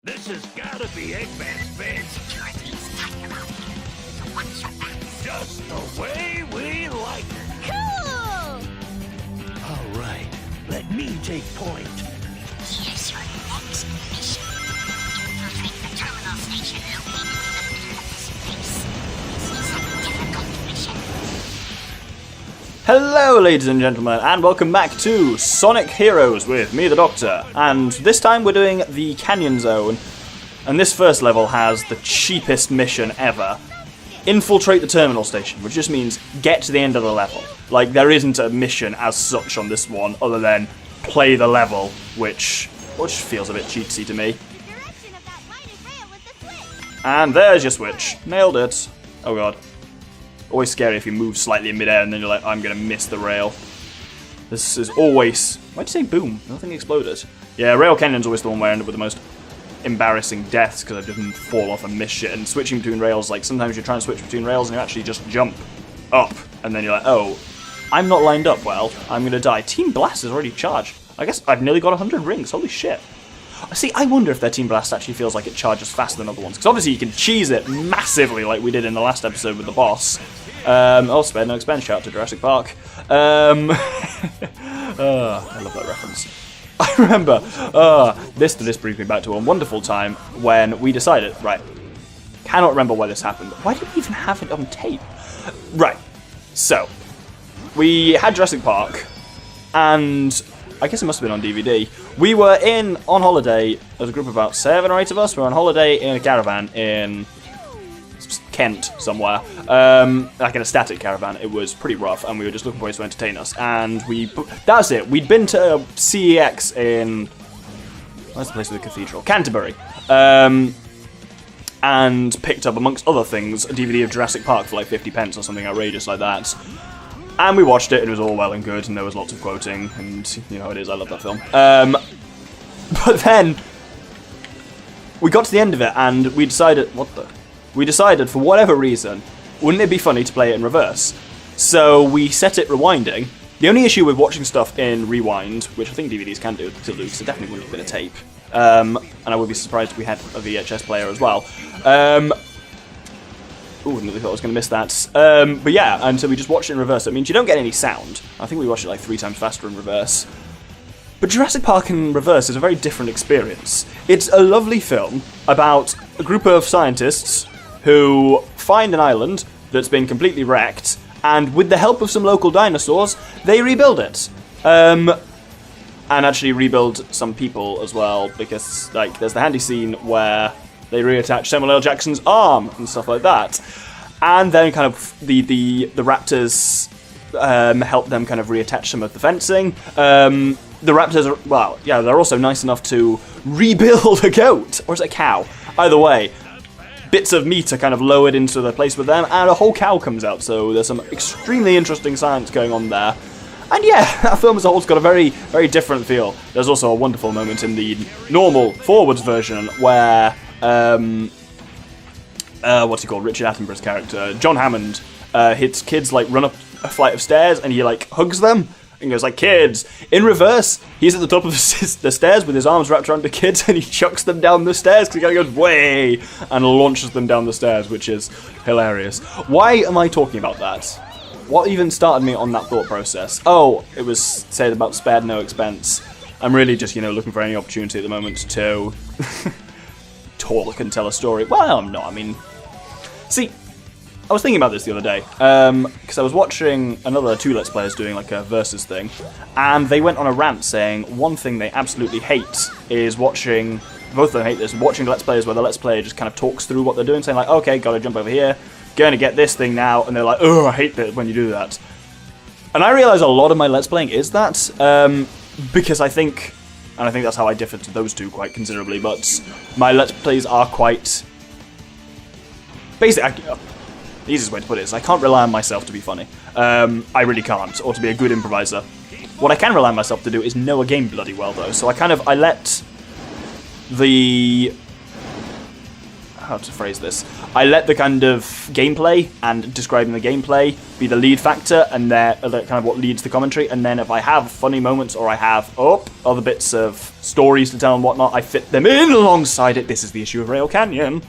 This has gotta be Eggman's bed. Just the way we like it. Cool! All right, let me take point. Here's your next mission. Infiltrate the terminal station located in the space. This is a difficult mission. Hello ladies and gentlemen, and welcome back to Sonic Heroes with me, the Doctor. And this time we're doing the Canyon Zone, and this first level has the cheapest mission ever. Infiltrate the terminal station, which just means get to the end of the level. Like, there isn't a mission as such on this one, other than play the level, which feels a bit cheatsy to me. Direction of that lighted rail with the switch. And there's your switch. Nailed it. Oh god. Always scary if you move slightly in midair and then you're like, I'm gonna miss the rail. This is always... Why'd you say boom? Nothing exploded. Yeah, Rail Canyon's always the one where I end up with the most embarrassing deaths because I didn't fall off and miss shit. And switching between rails, like, sometimes you're trying to switch between rails and you actually just jump up. And then you're like, oh, I'm not lined up well. I'm gonna die. Team Blast is already charged. I guess I've nearly got 100 rings. Holy shit. See, I wonder if their Team Blast actually feels like it charges faster than other ones. Because obviously you can cheese it massively like we did in the last episode with the boss. Oh, spare no expense, shout out to Jurassic Park. I love that reference. I remember, this brings me back to a wonderful time when we decided, right, cannot remember why this happened. Why did we even have it on tape? Right, so, we had Jurassic Park, and I guess it must have been on DVD. We were on holiday, as a group of about 7 or 8 of us, we were on holiday in a caravan in Kent somewhere, like in a static caravan. It was pretty rough, and we were just looking for ways to entertain us. And that's it. We'd been to CEX in, where's the place with the cathedral? Canterbury, and picked up, amongst other things, a DVD of Jurassic Park for like 50 pence or something outrageous like that. And we watched it, and it was all well and good, and there was lots of quoting, and you know how it is, I love that film. But then we got to the end of it, and we decided, for whatever reason, wouldn't it be funny to play it in reverse? So we set it rewinding. The only issue with watching stuff in rewind, which I think DVDs can do, because it definitely wouldn't have been a tape, and I would be surprised if we had a VHS player as well. Ooh, I really thought I was going to miss that. But yeah, and so we just watched it in reverse. It means you don't get any sound. I think we watched it like 3 times faster in reverse. But Jurassic Park in reverse is a very different experience. It's a lovely film about a group of scientists who find an island that's been completely wrecked, and with the help of some local dinosaurs, they rebuild it. And actually rebuild some people as well, because like there's the handy scene where they reattach Samuel L. Jackson's arm and stuff like that. And then kind of the raptors help them kind of reattach some of the fencing. The raptors are, well, yeah, they're also nice enough to rebuild a goat. Or is it a cow? Either way, bits of meat are kind of lowered into their place with them, and a whole cow comes out. So there's some extremely interesting science going on there. And yeah, that film as a whole's got a very, very different feel. There's also a wonderful moment in the normal forwards version where what's he called? Richard Attenborough's character, John Hammond, his kids like run up a flight of stairs and he like hugs them and goes like, kids. In reverse, he's at the top of the stairs with his arms wrapped around the kids and he chucks them down the stairs because he goes way and launches them down the stairs, which is hilarious. Why am I talking about that? What even started me on that thought process? Oh, it was said about spared no expense. I'm really just, looking for any opportunity at the moment to talk and tell a story. Well, I'm not. I mean, see, I was thinking about this the other day, because I was watching another 2 Let's Players doing like a versus thing, and they went on a rant saying one thing they absolutely hate is watching, both of them hate this, watching Let's Players where the Let's Player just kind of talks through what they're doing, saying like, okay, gotta jump over here, gonna get this thing now, and they're like, oh, I hate it when you do that. And I realise a lot of my Let's Playing is that, because I think that's how I differ to those two quite considerably, but my Let's Plays are quite... Basically, the easiest way to put it is I can't rely on myself to be funny. I really can't, or to be a good improviser. What I can rely on myself to do is know a game bloody well, though, so I let the... how to phrase this. I let the kind of gameplay and describing the gameplay be the lead factor, and kind of what leads the commentary. And then if I have funny moments or I have other bits of stories to tell and whatnot, I fit them in alongside it. This is the issue of Rail Canyon.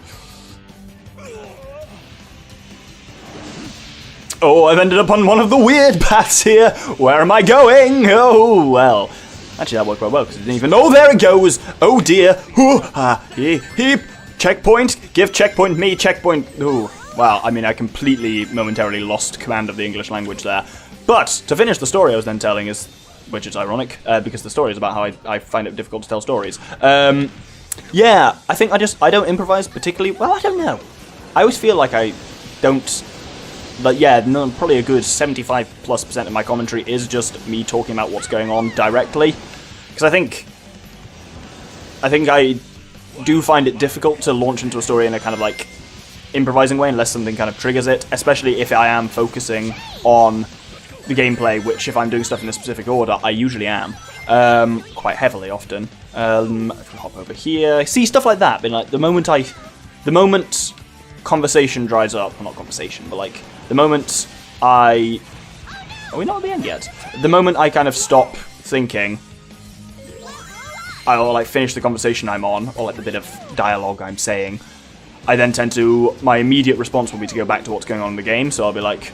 Oh, I've ended up on one of the weird paths here. Where am I going? Oh, well. Actually, that worked quite well, because I didn't even... Oh, there it goes! Oh, dear. Ooh, heep. Checkpoint. Give checkpoint me. Checkpoint... Ooh. Wow, I mean, I completely, momentarily lost command of the English language there. But, to finish the story I was then telling which is ironic, because the story is about how I find it difficult to tell stories. Yeah, I think I don't improvise particularly... Well, I don't know. I always feel like I don't... But yeah, no, probably a good 75+% of my commentary is just me talking about what's going on directly. Because I think I do find it difficult to launch into a story in a kind of like improvising way unless something kind of triggers it, especially if I am focusing on the gameplay, which if I'm doing stuff in a specific order, I usually am. Quite heavily often. If we hop over here, see, stuff like that, but like the moment conversation dries up, well, not conversation, but like the moment are we not at the end yet? The moment I kind of stop thinking, I'll like finish the conversation I'm on, or like the bit of dialogue I'm saying, I then my immediate response will be to go back to what's going on in the game, so I'll be like,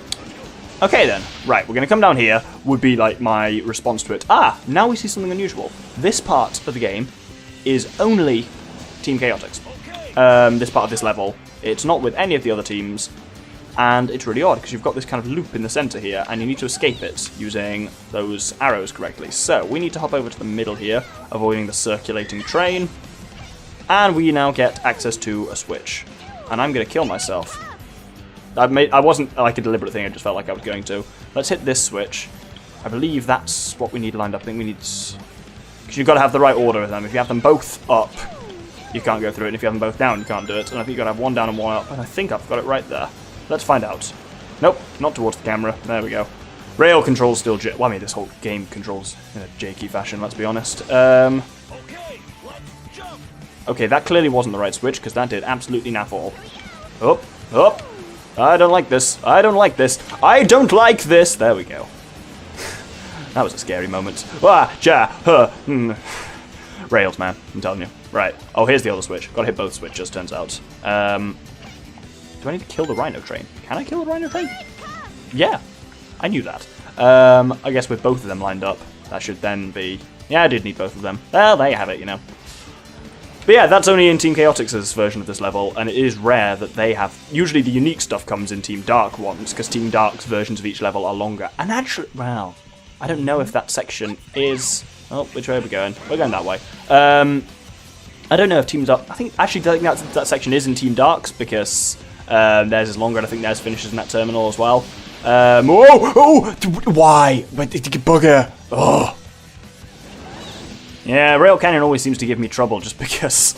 okay then, right, we're going to come down here, would be like my response to it. Ah, now we see something unusual. This part of the game is only Team Chaotix. This part of this level, it's not with any of the other teams, and it's really odd because you've got this kind of loop in the center here, and you need to escape it using those arrows correctly. So we need to hop over to the middle here, avoiding the circulating train, and we now get access to a switch. And I'm going to kill myself. I wasn't like a deliberate thing, I just felt like I was going to. Let's hit this switch. I believe that's what we need lined up. I think we need... Because you've got to have the right order of them. If you have them both up, you can't go through it, and if you have them both down, you can't do it. And I think you've got to have one down and one up, and I think I've got it right there. Let's find out. Nope, not towards the camera. There we go. Rail controls still well, I mean, this whole game controls in a jakey fashion, let's be honest. Okay, that clearly wasn't the right switch, because that did absolutely naff all. Up, up. I don't like this. I don't like this. I don't like this. There we go. That was a scary moment. Rails, man. I'm telling you. Right. Oh, here's the other switch. Gotta hit both switches, turns out. Do I need to kill the Rhino train? Can I kill the Rhino train? Yeah. I knew that. I guess with both of them lined up, that should then be... Yeah, I did need both of them. Well, there you have it, you know. But yeah, that's only in Team Chaotix's version of this level, and it is rare that they have... Usually the unique stuff comes in Team Dark ones, because Team Dark's versions of each level are longer. And actually, well, I don't know if that section is... Oh, which way are we going? We're going that way. I don't know if Team Dark... I think that section is in Team Dark's, because theirs is longer, and I think theirs finishes in that terminal as well. Why? Bugger! Oh. Yeah, Rail Canyon always seems to give me trouble just because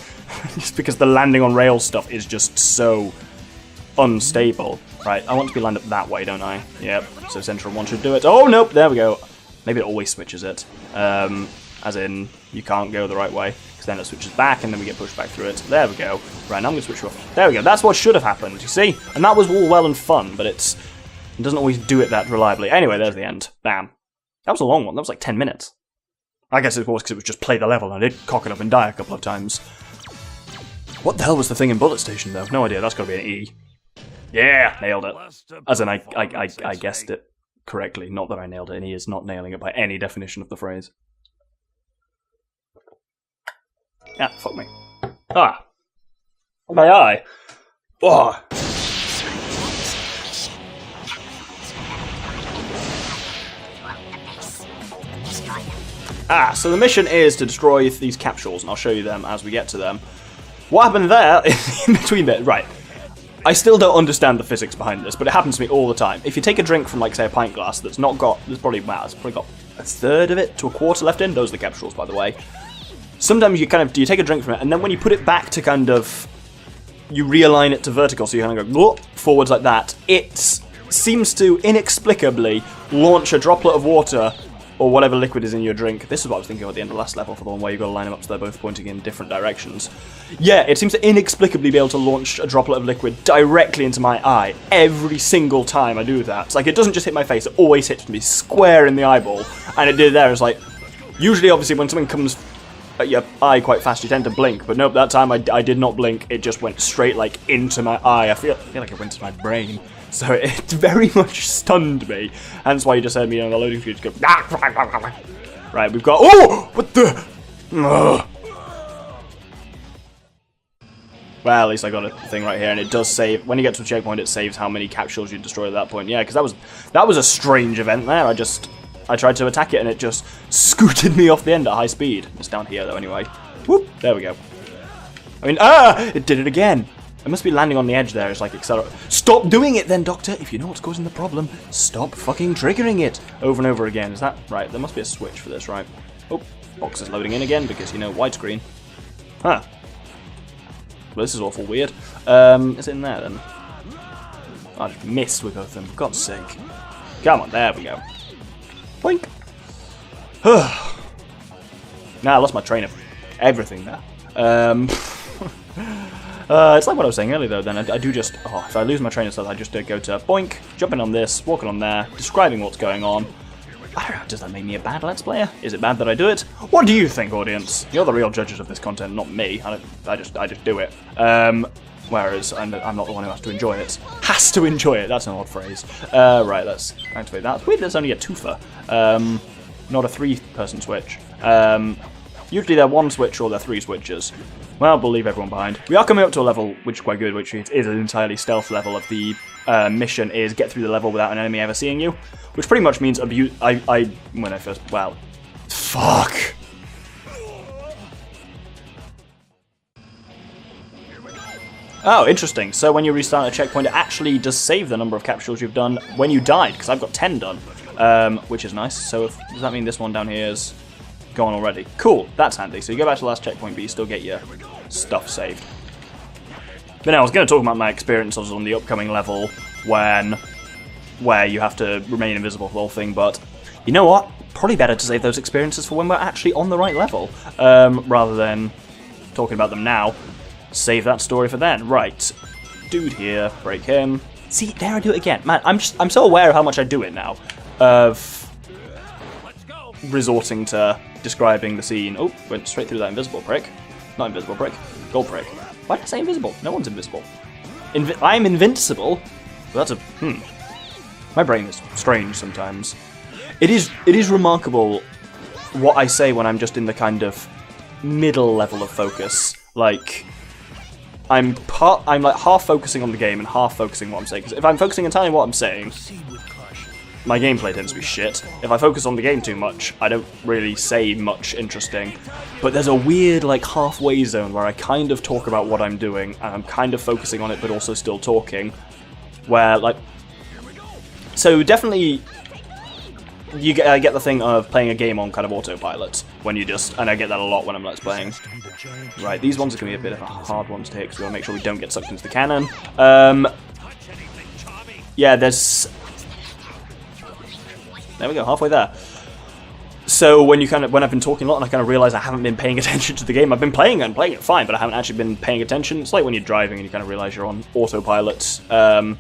the landing on rail stuff is just so unstable. Right, I want to be lined up that way, don't I? Yep, so Central 1 should do it. Oh, nope, there we go. Maybe it always switches it. As in, you can't go the right way, because then it switches back, and then we get pushed back through it. There we go. Right, now I'm going to switch off. There we go, that's what should have happened, you see? And that was all well and fun, but it doesn't always do it that reliably. Anyway, there's the end. Bam. That was a long one, that was like 10 minutes. I guess it was because it was just play the level, and I did cock it up and die a couple of times. What the hell was the thing in Bullet Station, though? No idea, that's got to be an E. Yeah, nailed it. As in, I guessed it correctly. Not that I nailed it, and he is not nailing it by any definition of the phrase. Yeah, fuck me. Ah. My eye. Oh. Ah, so the mission is to destroy these capsules, and I'll show you them as we get to them. What happened there, in between there, right. I still don't understand the physics behind this, but it happens to me all the time. If you take a drink from, like, say, a pint glass that's not got, it's probably got a third of it to a quarter left in. Those are the capsules, by the way. Sometimes you you take a drink from it, and then when you put it back to kind of, you realign it to vertical, so you kind of go forwards like that, it seems to inexplicably launch a droplet of water or whatever liquid is in your drink. This is what I was thinking at the end of the last level for the one where you've got to line them up so they're both pointing in different directions. Yeah, it seems to inexplicably be able to launch a droplet of liquid directly into my eye every single time I do that. It's like, it doesn't just hit my face, it always hits me square in the eyeball. And it did there. It's like, usually, obviously, when something comes at your eye quite fast, you tend to blink. But nope, that time I did not blink. It just went straight, like, into my eye. I feel like it went into my brain. So it very much stunned me. Hence why you just heard me on the loading screen just go... Right, we've got... Oh! What the... Ugh. Well, at least I got a thing right here, and it does save... When you get to a checkpoint, it saves how many capsules you destroy at that point. Yeah, because that was a strange event there. I tried to attack it, and it just scooted me off the end at high speed. It's down here, though, anyway. Whoop! There we go. I mean, it did it again. It must be landing on the edge there. It's like accelerate. Stop doing it then, Doctor. If you know what's causing the problem, stop fucking triggering it over and over again. Is that right? There must be a switch for this, right? Oh, box is loading in again because, you know, widescreen. Huh. Well, this is awful weird. Is it in there then? I just missed with both of them. For God's sake. Come on, there we go. Boink. Now I lost my train of everything there. It's like what I was saying earlier, though, then. I do just... Oh, if I lose my train of thought, I just go to boink, jumping on this, walking on there, describing what's going on. I don't know, does that make me a bad Let's Player? Is it bad that I do it? What do you think, audience? You're the real judges of this content, not me. I just do it. Whereas I'm not the one who has to enjoy it. Has to enjoy it, that's an odd phrase. Right, let's activate that. It's weird there's only a twofer. Not a three-person switch. Usually they're one switch or they're three switches. Well, we'll leave everyone behind. We are coming up to a level which is quite good, which is an entirely stealth level of the mission is get through the level without an enemy ever seeing you. Which pretty much means when I first... Well... Fuck! Oh, interesting. So when you restart a checkpoint, it actually does save the number of capsules you've done when you died, because I've got 10 done, which is nice. So does that mean this one down here is gone already? Cool, that's handy. So you go back to the last checkpoint, but you still get your stuff saved. But now I was going to talk about my experiences on the upcoming level where you have to remain invisible for the whole thing, but you know what? Probably better to save those experiences for when we're actually on the right level, rather than talking about them now. Save that story for then. Right, dude here, break him. See, there I do it again. Man, I'm so aware of how much I do it now, of resorting to describing the scene. Oh, went straight through that invisible prick. Not invisible prick, gold prick. Why did I say invisible? No one's invisible. I'm invincible. Well, that's a My brain is strange sometimes. It is remarkable what I say when I'm just in the kind of middle level of focus. Like, I'm like half focusing on the game and half focusing on what I'm saying. Because if I'm focusing entirely on what I'm saying, my gameplay tends to be shit. If I focus on the game too much, I don't really say much interesting. But there's a weird, like, halfway zone where I kind of talk about what I'm doing, and I'm kind of focusing on it, but also still talking. Where, like... So, definitely, I get the thing of playing a game on kind of autopilot, when you just... And I get that a lot when I'm Let's Playing. Right, these ones are going to be a bit of a hard one to take, because we want to make sure we don't get sucked into the cannon. Yeah, there's... There we go, halfway there. So when I've been talking a lot and I kind of realise I haven't been paying attention to the game, I've been playing it fine, but I haven't actually been paying attention. It's like when you're driving and you kind of realise you're on autopilot,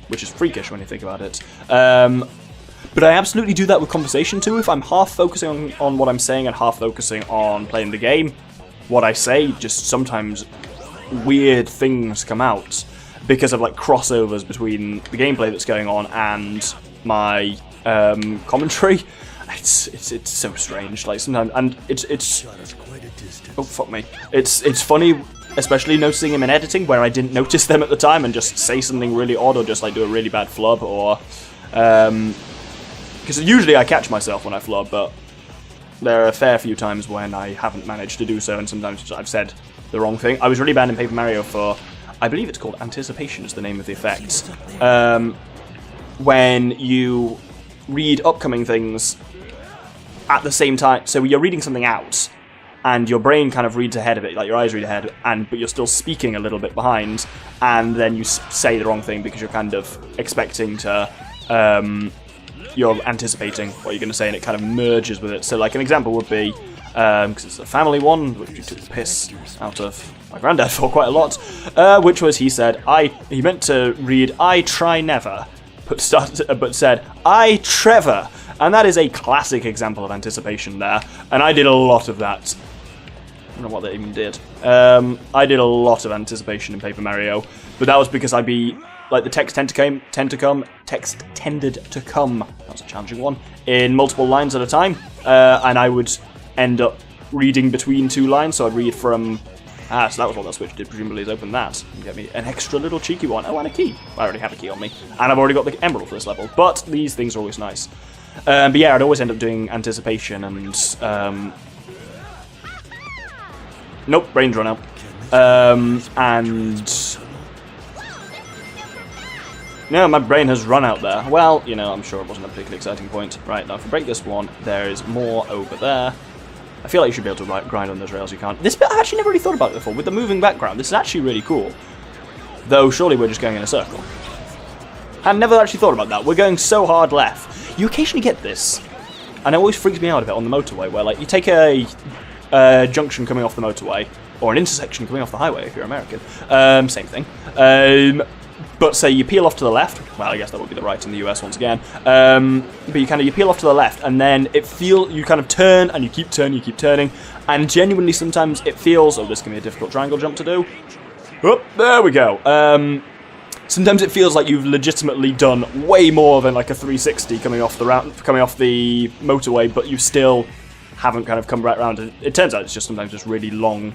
which is freakish when you think about it. But I absolutely do that with conversation too. If I'm half focusing on what I'm saying and half focusing on playing the game, what I say, just sometimes weird things come out because of like crossovers between the gameplay that's going on and my commentary. It's so strange. Like sometimes, and it's oh fuck me. It's funny, especially noticing him in editing where I didn't notice them at the time and just say something really odd or just like do a really bad flub or because usually I catch myself when I flub, but there are a fair few times when I haven't managed to do so, and sometimes I've said the wrong thing. I was really bad in Paper Mario for, I believe it's called Anticipation is the name of the effect. When you read upcoming things at the same time, so you're reading something out, and your brain kind of reads ahead of it, like your eyes read ahead, but you're still speaking a little bit behind, and then you say the wrong thing because you're kind of expecting to you're anticipating what you're going to say, and it kind of merges with it. So, like, an example would be, because it's a family one, which you took the piss out of my granddad for quite a lot, which was, he said, he meant to read, I try never, but said, I Trevor. And that is a classic example of anticipation there, and I did a lot of that. I don't know what that even did. I did a lot of anticipation in Paper Mario, but that was because the text tended to come, that was a challenging one, in multiple lines at a time, and I would end up reading between two lines, so I'd read from, so that was what that switch did, presumably, is open that, and get me an extra little cheeky one. Oh, and a key. I already have a key on me, and I've already got the emerald for this level, but these things are always nice. But yeah, I'd always end up doing anticipation, and, nope, brain's run out, and... No, my brain has run out there. Well, you know, I'm sure it wasn't a particularly exciting point. Right, now if I break this one, there is more over there. I feel like you should be able to grind on those rails, you can't. This bit, I've actually never really thought about it before. With the moving background, this is actually really cool. Though, surely we're just going in a circle. I never actually thought about that. We're going so hard left. You occasionally get this, and it always freaks me out a bit on the motorway, where, like, you take a junction coming off the motorway, or an intersection coming off the highway if you're American. Same thing. But say you peel off to the left, well, I guess that would be the right in the US once again, but you peel off to the left, and then you kind of turn, and you keep turning, and genuinely sometimes it feels, oh, this can be a difficult triangle jump to do. Oh, there we go. Sometimes it feels like you've legitimately done way more than like a 360 coming off the motorway, but you still haven't kind of come right around. It turns out it's just sometimes just really long,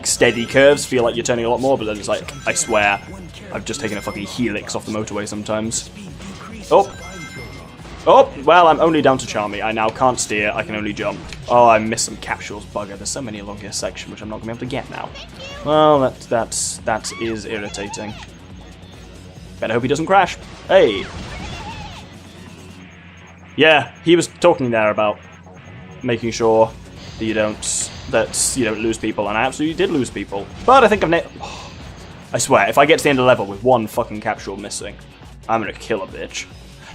steady curves feel like you're turning a lot more, but then it's like, I swear, I've just taken a fucking helix off the motorway sometimes. Oh, well, I'm only down to Charmy. I now can't steer, I can only jump. Oh, I missed some capsules, bugger. There's so many along this section, which I'm not going to be able to get now. Well, that is irritating. Better hope he doesn't crash. Hey! Yeah, he was talking there about making sure that you don't lose people, and I absolutely did lose people. But I think I swear, if I get to the end of the level with one fucking capsule missing, I'm gonna kill a bitch.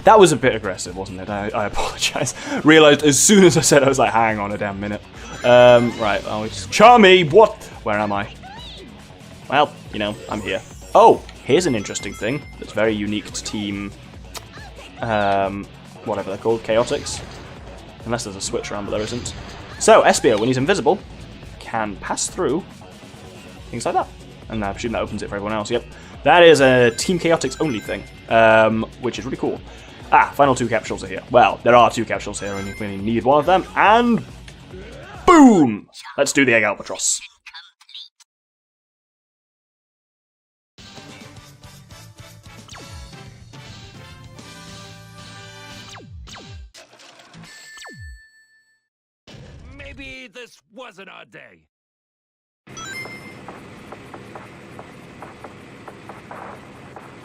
That was a bit aggressive, wasn't it? I apologise. Realised as soon as I said, I was like, hang on a damn minute. Right, oh, it's Charmy, what? Where am I? Well, you know, I'm here. Oh, here's an interesting thing that's very unique to Team, whatever they're called, Chaotix. Unless there's a switch around, but there isn't. So, Espio, when he's invisible, can pass through things like that. And I presume that opens it for everyone else. Yep. That is a Team Chaotix only thing, which is really cool. Final two capsules are here. Well, there are two capsules here, and you only need one of them, and boom! Let's do the Egg Albatross. Maybe this wasn't our day.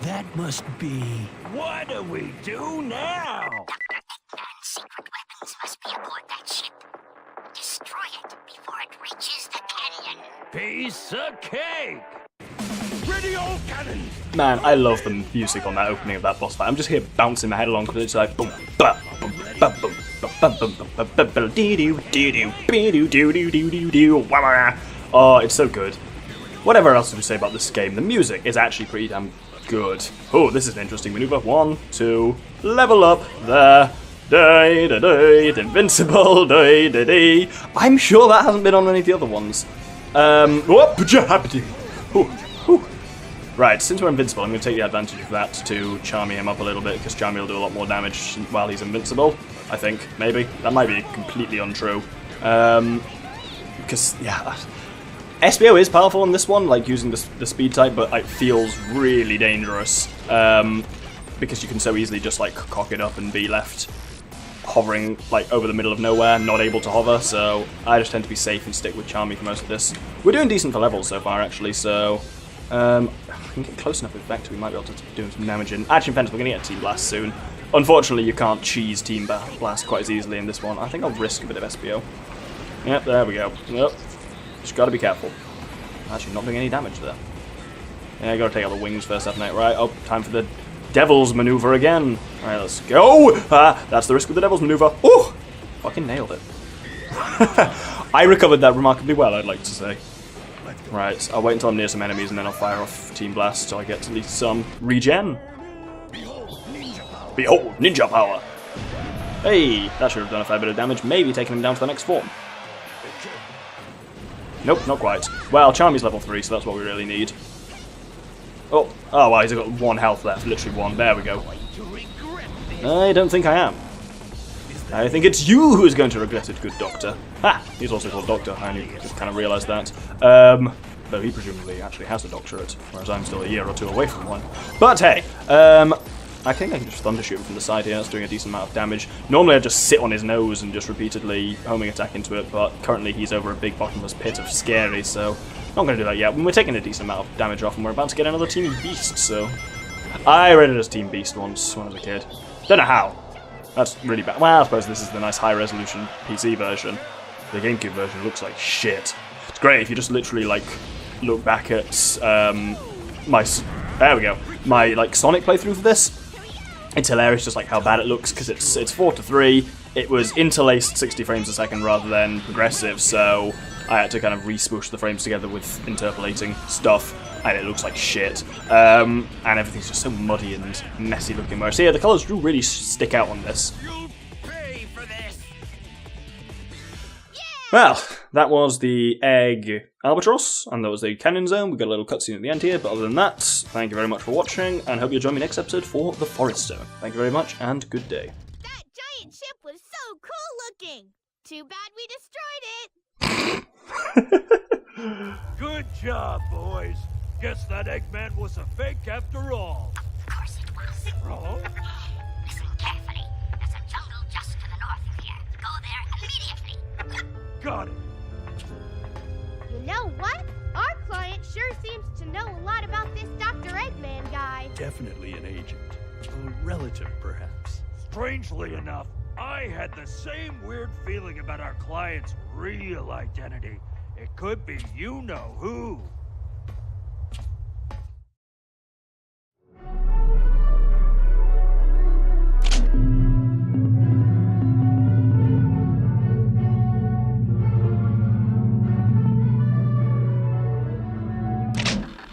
That must be... What do we do now? Secret weapons must be aboard that ship. Destroy it before it reaches the canyon. Piece of cake! Ready, old cannons! Man, I love the music on that opening of that boss fight. I'm just here bouncing my head along because it's like boom, ba, boom, ba, boom, ba, bum, bum, bum, bum, bum, bum, dee doo, dee doo, dee doo, dee doo, dee doo, wah, wah. Oh, it's so good. Whatever else to say about this game, the music is actually pretty damn good. Oh, this is an interesting maneuver. 1, 2, level up there. Day, da, day, invincible, day, da, day. I'm sure that hasn't been on any of the other ones. Right, since we're invincible, I'm going to take the advantage of that to Charmy him up a little bit, because Charmy will do a lot more damage while he's invincible, I think, maybe. That might be completely untrue. Because, yeah, SBO is powerful in this one, like using the speed type, but it feels really dangerous, because you can so easily just, like, cock it up and be left hovering, like, over the middle of nowhere, not able to hover, so I just tend to be safe and stick with Charmy for most of this. We're doing decent for levels so far, actually, so... if we can get close enough with Vector, we might be able to do some damage in. Actually, in fact, we're going to get Team Blast soon. Unfortunately, you can't cheese Team Blast quite as easily in this one. I think I'll risk a bit of SBO. Yep, there we go. Yep. Just got to be careful. Actually, not doing any damage there. Yeah, I got to take out the wings first, haven't I? Right, oh, time for the Devil's maneuver again. Alright, let's go. That's the risk of the Devil's maneuver. Oh! Fucking nailed it. I recovered that remarkably well, I'd like to say. Right, I'll wait until I'm near some enemies and then I'll fire off Team Blast so I get at least some regen. Behold, ninja power! Hey, that should have done a fair bit of damage, maybe taking him down to the next form. Nope, not quite. Well, Charmy's level 3, so that's what we really need. Oh, wow, he's got 1 health left, literally 1. There we go. I don't think I am. I think it's you who is going to regret it, good doctor. Ha! He's also called Doctor, I only just kind of realised that. Though he presumably actually has a doctorate, whereas I'm still a year or 2 away from one. But hey, I think I can just thundershoot him from the side here. That's doing a decent amount of damage. Normally I'd just sit on his nose and just repeatedly homing attack into it, but currently he's over a big bottomless pit of scary, so not going to do that yet. We're taking a decent amount of damage off and we're about to get another Team Beast, so... I read it as Team Beast once when I was a kid. Don't know how. That's really bad. Well, I suppose this is the nice high-resolution PC version. The GameCube version looks like shit. It's great if you just literally, like, look back at, there we go. My, like, Sonic playthrough for this. It's hilarious just, like, how bad it looks, because it's 4:3. It was interlaced 60 frames a second rather than progressive, so I had to kind of re-swoosh the frames together with interpolating stuff, and it looks like shit. And everything's just so muddy and messy looking. Whereas here, the colours do really stick out on this. You'll pay for this. Well, that was the Egg Albatross, and that was the Canyon Zone. We got a little cutscene at the end here, but other than that, thank you very much for watching, and hope you'll join me next episode for the Forest Zone. Thank you very much, and good day. That giant ship was so cool looking. Too bad we destroyed it. Good job, boys. Guess that Eggman was a fake after all. Of course it was. Oh? Listen carefully. There's a jungle just to the north of here. Go there immediately. Got it. You know what? Our client sure seems to know a lot about this Dr. Eggman guy. Definitely an agent. A relative, perhaps. Strangely enough, I had the same weird feeling about our client's real identity. It could be you-know-who.